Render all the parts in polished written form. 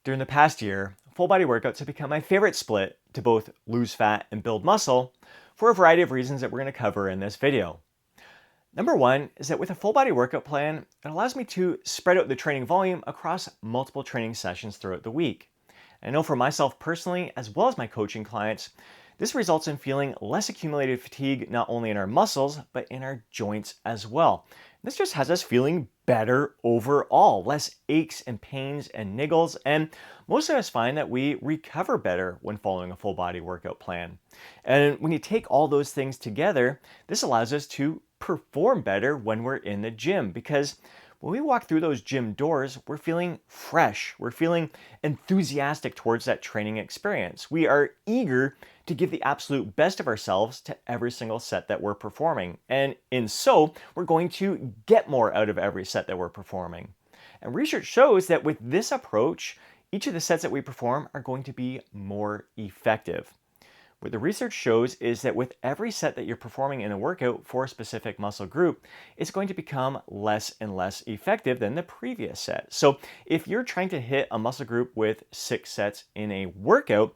During the past year, full body workouts have become my favorite split to both lose fat and build muscle for a variety of reasons that we're going to cover in this video. Number one is that with a full body workout plan, it allows me to spread out the training volume across multiple training sessions throughout the week. I know for myself personally, as well as my coaching clients, this results in feeling less accumulated fatigue not only in our muscles, but in our joints as well. This just has us feeling better overall, less aches and pains and niggles, and most of us find that we recover better when following a full body workout plan. And when you take all those things together, this allows us to perform better when we're in the gym because when we walk through those gym doors, we're feeling fresh. We're feeling enthusiastic towards that training experience. We are eager to give the absolute best of ourselves to every single set that we're performing. And in so, we're going to get more out of every set that we're performing. And research shows that with this approach, each of the sets that we perform are going to be more effective. What the research shows is that with every set that you're performing in a workout for a specific muscle group, it's going to become less and less effective than the previous set. So if you're trying to hit a muscle group with 6 sets in a workout,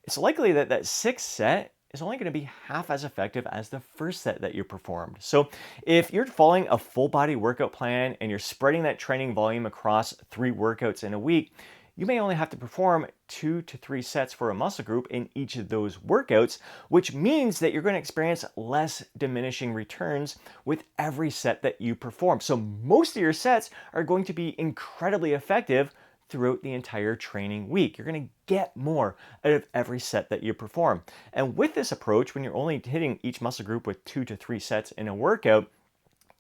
it's likely that that 6th set is only going to be half as effective as the first set that you performed. So if you're following a full body workout plan and you're spreading that training volume across 3 workouts in a week, you may only have to perform 2 to 3 sets for a muscle group in each of those workouts, which means that you're going to experience less diminishing returns with every set that you perform. So most of your sets are going to be incredibly effective throughout the entire training week. You're going to get more out of every set that you perform. And with this approach, when you're only hitting each muscle group with 2 to 3 sets in a workout,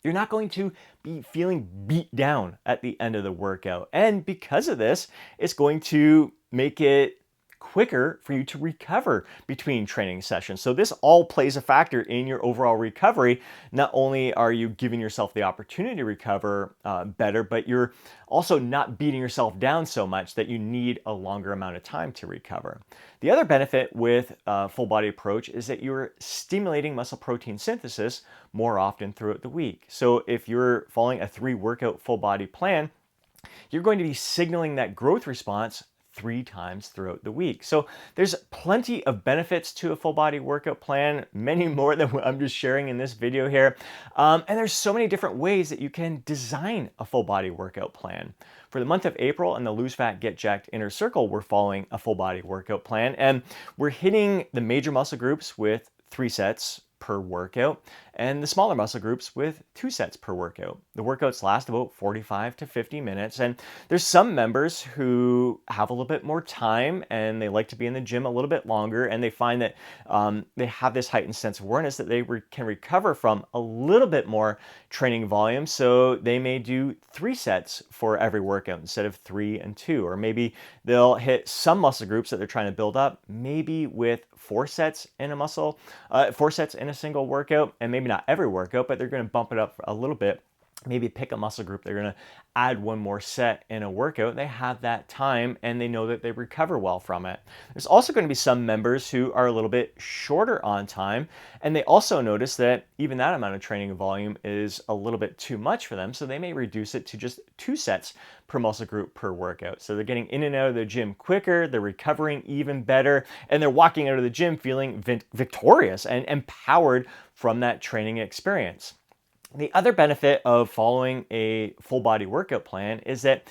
you're not going to be feeling beat down at the end of the workout. And because of this, it's going to make it quicker for you to recover between training sessions. So this all plays a factor in your overall recovery. Not only are you giving yourself the opportunity to recover better, but you're also not beating yourself down so much that you need a longer amount of time to recover. The other benefit with a full body approach is that you're stimulating muscle protein synthesis more often throughout the week. So if you're following a 3 workout full body plan, you're going to be signaling that growth response 3 times throughout the week. So there's plenty of benefits to a full body workout plan, many more than what I'm just sharing in this video here. And there's so many different ways that you can design a full body workout plan. For the month of April in the Lose Fat, Get Jacked Inner Circle, we're following a full body workout plan and we're hitting the major muscle groups with 3 sets per workout and the smaller muscle groups with 2 sets per workout. The workouts last about 45 to 50 minutes and there's some members who have a little bit more time and they like to be in the gym a little bit longer and they find that they have this heightened sense of awareness that they can recover from a little bit more training volume, so they may do 3 sets for every workout instead of 3 and 2, or maybe they'll hit some muscle groups that they're trying to build up maybe with 4 sets in a 4 sets in a single workout, and maybe not every workout, but they're going to bump it up a little bit. Maybe pick a muscle group, they're going to add 1 more set in a workout. They have that time and they know that they recover well from it. There's also going to be some members who are a little bit shorter on time and they also notice that even that amount of training volume is a little bit too much for them, so they may reduce it to just 2 sets per muscle group per workout. So they're getting in and out of the gym quicker, they're recovering even better, and they're walking out of the gym feeling victorious and empowered from that training experience. The other benefit of following a full body workout plan is that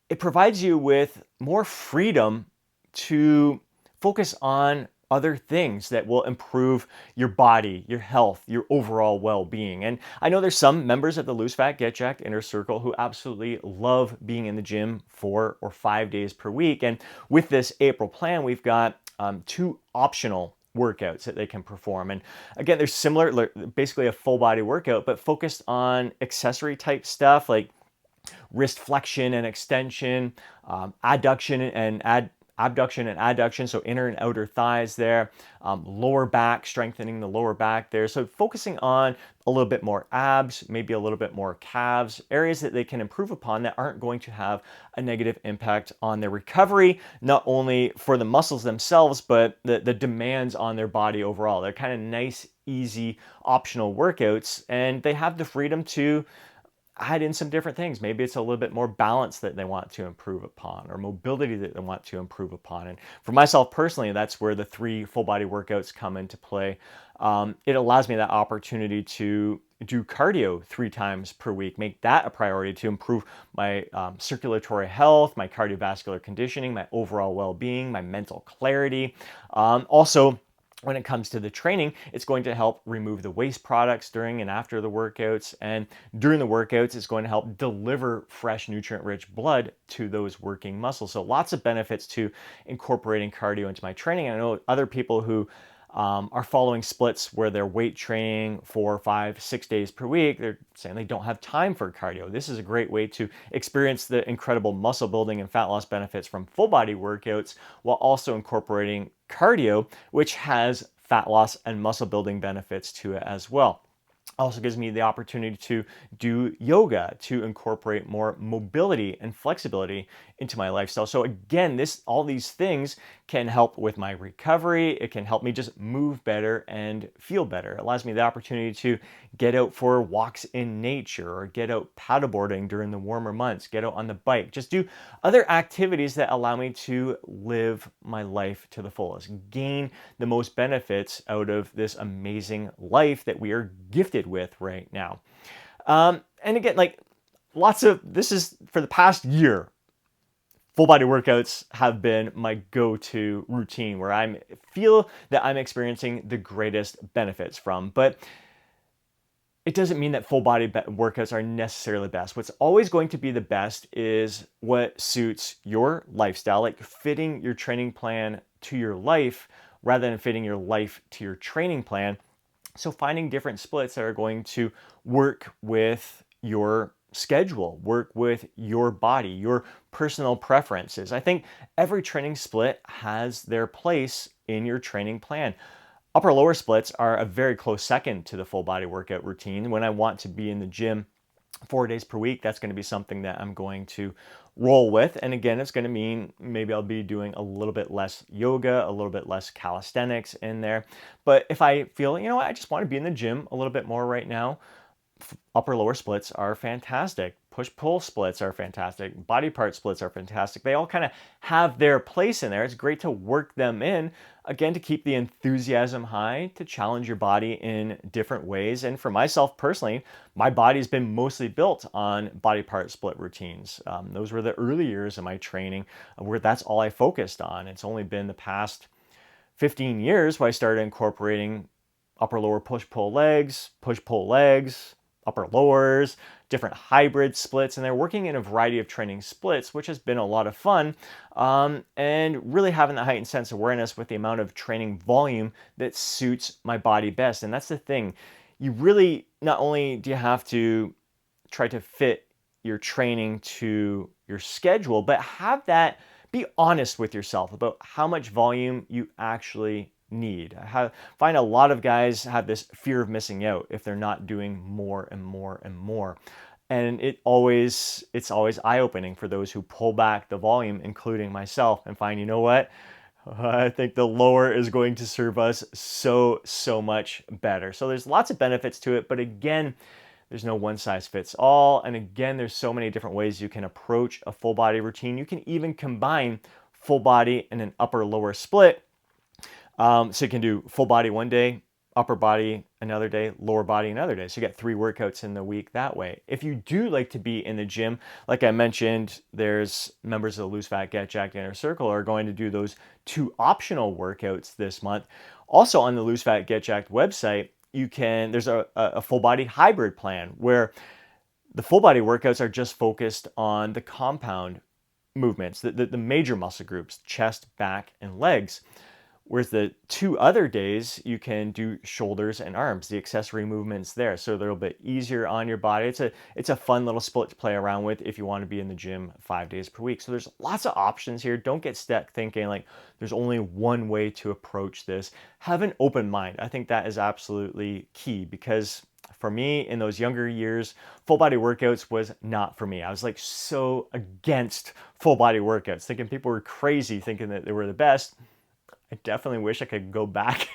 it provides you with more freedom to focus on other things that will improve your body, your health, your overall well-being. And I know there's some members of the Lose Fat, Get Jacked Inner Circle who absolutely love being in the gym 4 or 5 days per week. And with this April plan, we've got 2 optional workouts that they can perform. And again, they're similar, basically a full body workout, but focused on accessory type stuff like wrist flexion and extension, abduction and adduction, so inner and outer thighs there, lower back, strengthening the lower back there. So focusing on a little bit more abs, maybe a little bit more calves, areas that they can improve upon that aren't going to have a negative impact on their recovery, not only for the muscles themselves, but the demands on their body overall. They're kind of nice, easy, optional workouts, and they have the freedom to add in some different things. Maybe it's a little bit more balance that they want to improve upon, or mobility that they want to improve upon. And for myself personally, that's where the 3 full body workouts come into play. It allows me that opportunity to do cardio 3 times per week, make that a priority to improve my circulatory health, my cardiovascular conditioning, my overall well-being, my mental clarity. Also, when it comes to the training, it's going to help remove the waste products during and after the workouts. And during the workouts, it's going to help deliver fresh, nutrient-rich blood to those working muscles. So lots of benefits to incorporating cardio into my training. And I know other people who are following splits where they're weight training 4, 5, 6 days per week. They're saying they don't have time for cardio. This is a great way to experience the incredible muscle building and fat loss benefits from full body workouts while also incorporating cardio, which has fat loss and muscle building benefits to it as well. Also gives me the opportunity to do yoga to incorporate more mobility and flexibility into my lifestyle. So again, all these things can help with my recovery. It can help me just move better and feel better. It allows me the opportunity to get out for walks in nature, or get out paddleboarding during the warmer months, get out on the bike, just do other activities that allow me to live my life to the fullest, gain the most benefits out of this amazing life that we are gifted with right now. And again, like this is for the past year, full body workouts have been my go-to routine where I feel that I'm experiencing the greatest benefits from. But it doesn't mean that full body workouts are necessarily best. What's always going to be the best is what suits your lifestyle, like fitting your training plan to your life rather than fitting your life to your training plan. So finding different splits that are going to work with your schedule, work with your body, your personal preferences. I think every training split has their place in your training plan. Upper lower splits are a very close second to the full body workout routine. When I want to be in the gym 4 days per week, that's going to be something that I'm going to roll with. And again, it's going to mean maybe I'll be doing a little bit less yoga, a little bit less calisthenics in there. But if I feel, you know what, I just want to be in the gym a little bit more right now, upper lower splits are fantastic. Push-pull splits are fantastic. Body part splits are fantastic. They all kind of have their place in there. It's great to work them in, again, to keep the enthusiasm high, to challenge your body in different ways. And for myself personally, my body's been mostly built on body part split routines. Those were the early years of my training where that's all I focused on. It's only been the past 15 years where I started incorporating upper lower push-pull legs, push-pull legs, upper lowers, different hybrid splits, and they're working in a variety of training splits, which has been a lot of fun, and really having the heightened sense of awareness with the amount of training volume that suits my body best. And that's the thing. You really, not only do you have to try to fit your training to your schedule, but be honest with yourself about how much volume you actually need. I find a lot of guys have this fear of missing out if they're not doing more and more and more. And it's always eye-opening for those who pull back the volume, including myself, and find, you know what? I think the lower is going to serve us so much better. So there's lots of benefits to it, but again, there's no one size fits all. And again, there's so many different ways you can approach a full body routine. You can even combine full body and an upper lower split. So you can do full body one day, upper body another day, lower body another day. So you get 3 workouts in the week that way. If you do like to be in the gym, like I mentioned, there's members of the Lose Fat, Get Jacked Inner Circle are going to do those 2 optional workouts this month. Also on the Lose Fat, Get Jacked website, there's a full body hybrid plan where the full body workouts are just focused on the compound movements, the major muscle groups, chest, back, and legs. Whereas the 2 other days, you can do shoulders and arms, the accessory movements there. So they're a little bit easier on your body. It's a fun little split to play around with if you want to be in the gym 5 days per week. So there's lots of options here. Don't get stuck thinking like there's only one way to approach this. Have an open mind. I think that is absolutely key because for me, in those younger years, full body workouts was not for me. I was like so against full body workouts, thinking people were crazy, thinking that they were the best. I definitely wish I could go back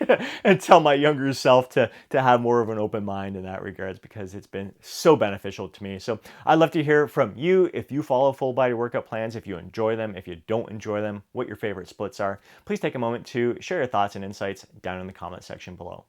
and tell my younger self to have more of an open mind in that regards, because it's been so beneficial to me. So I'd love to hear from you if you follow full body workout plans, if you enjoy them, if you don't enjoy them, what your favorite splits are. Please take a moment to share your thoughts and insights down in the comment section below.